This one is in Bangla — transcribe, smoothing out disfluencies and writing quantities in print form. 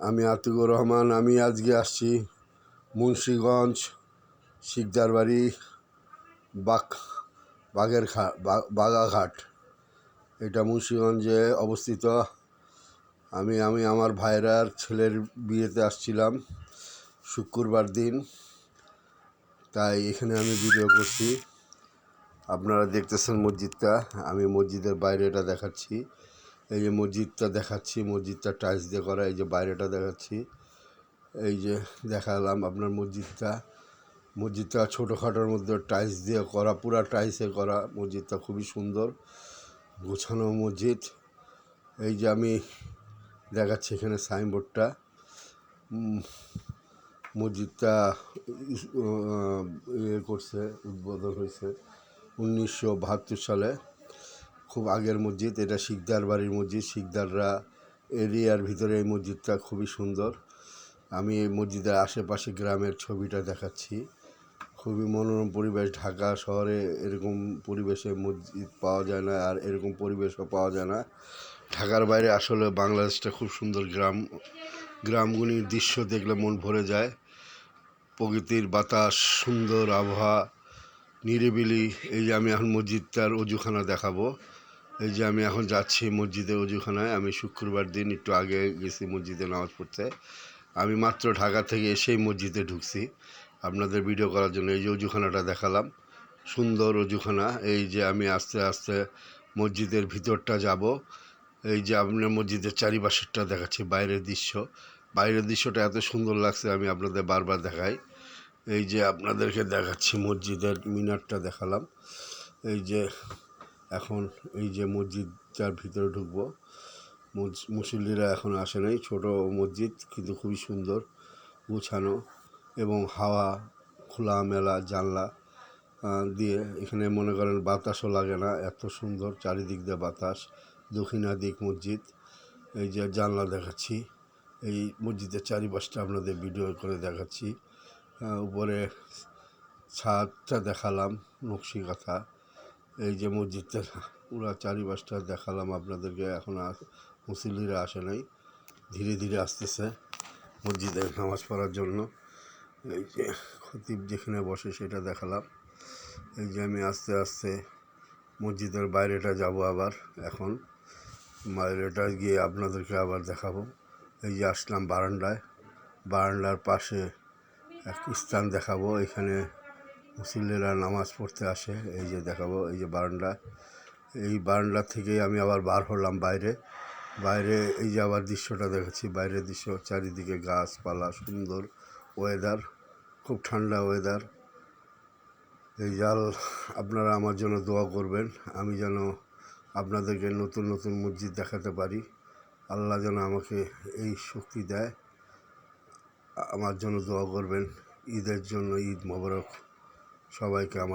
আমি আতিকুর রহমান। আমি আজকে আসছি মুন্সিগঞ্জ শিকদারবাড়ি বাগাঘাট। এটা মুন্সিগঞ্জে অবস্থিত। আমি আমার ভাইরার ছেলের বিয়েতে আসছিলাম শুক্রবার দিন, তাই এখানে আমি ভিডিও করছি। আপনারা দেখতেছেন মসজিদটা, আমি মসজিদের বাইরেটা দেখাচ্ছি। এই যে মসজিদটা দেখাচ্ছি, মসজিদটা টাইলস দিয়ে করা। এই যে বাইরেটা দেখাচ্ছি, এই যে দেখালাম আপনার মসজিদটা ছোটোখাটোর মধ্যে টাইলস দিয়ে করা, পুরা টাইলসে করা। মসজিদটা খুবই সুন্দর গোছানো মসজিদ। এই যে আমি দেখাচ্ছি এখানে সাইনবোর্ডটা। মসজিদটা করছে, উদ্বোধন হয়েছে 1972 সালে। খুব আগের মসজিদ এটা, শিকদার বাড়ির মসজিদ। শিকদাররা এরিয়ার ভিতরে এই মসজিদটা খুবই সুন্দর। আমি এই মসজিদের আশেপাশে গ্রামের ছবিটা দেখাচ্ছি। খুবই মনোরম পরিবেশ। ঢাকা শহরে এরকম পরিবেশে মসজিদ পাওয়া যায় না, আর এরকম পরিবেশও পাওয়া যায় না। ঢাকার বাইরে আসলে বাংলাদেশটা খুব সুন্দর। গ্রামগুলির দৃশ্য দেখলে মন ভরে যায়। প্রকৃতির বাতাস, সুন্দর আবহাওয়া, নিরিবিলি। এই যে আমি এখন মসজিদটার অজুখানা দেখাবো। এই যে আমি এখন যাচ্ছি মসজিদে অজুখানায়। আমি শুক্রবার দিন একটু আগে গেছি মসজিদে নামাজ পড়তে। আমি মাত্র ঢাকা থেকে এসেই মসজিদে ঢুকছি আপনাদের ভিডিও করার জন্য। এই যে অজুখানাটা দেখালাম, সুন্দর অজুখানা। এই যে আমি আস্তে আস্তে মসজিদের ভিতরটা যাব। এই যে আপনার মসজিদের চারিপাশেরটা দেখাচ্ছি, বাইরের দৃশ্যটা এত সুন্দর লাগছে, আমি আপনাদের বারবার দেখাই। এই যে আপনাদেরকে দেখাচ্ছি মসজিদের মিনারটা দেখালাম। এই যে এখন এই যে মসজিদটার ভিতরে ঢুকবো। মুসল্লিরা এখন আসে নাই। ছোটো মসজিদ কিন্তু খুবই সুন্দর গুছানো, এবং হাওয়া খোলামেলা জানলা দিয়ে। এখানে মনে করেন বাতাসও লাগে না, এত সুন্দর চারিদিক দিয়ে বাতাস। দক্ষিণাদিক মসজিদ। এই যে জানলা দেখাচ্ছি, এই মসজিদের চারিপাশটা আপনাদের ভিডিও করে দেখাচ্ছি। উপরে ছাদটা দেখালাম, নকশি কাঁথা। এই যে মসজিদটার পুরো চারিপাশটা দেখালাম আপনাদেরকে। এখন মুসল্লিরা আসে নাই, ধীরে ধীরে আসতেছে মসজিদে নামাজ পড়ার জন্য। এই যে খতিব যেখানে বসে সেটা দেখালাম। এই যে আমি আস্তে আস্তে মসজিদের বাইরেটা যাব আবার। এখন বাইরেটা গিয়ে আপনাদেরকে আবার দেখাবো। এই যে আসলাম বারান্দার পাশে এক স্থান দেখাবো। এখানে মুসল্লিরা নামাজ পড়তে আসে। এই যে দেখাবো, এই যে বারান্দা। এই বারান্দা থেকে আমি আবার বার হলাম বাইরে। এই যে আবার দৃশ্যটা দেখাচ্ছি, বাইরের দৃশ্য। চারিদিকে গাছপালা, সুন্দর ওয়েদার, খুব ঠান্ডা ওয়েদার। এই জাল আপনারা আমার জন্য দোয়া করবেন, আমি যেন আপনাদেরকে নতুন নতুন মসজিদ দেখাতে পারি। আল্লাহ যেন আমাকে এই শক্তি দেয়। আমার জন্য দোয়া করবেন। ঈদের জন্য, ঈদ মোবারক সবাইকে। আমার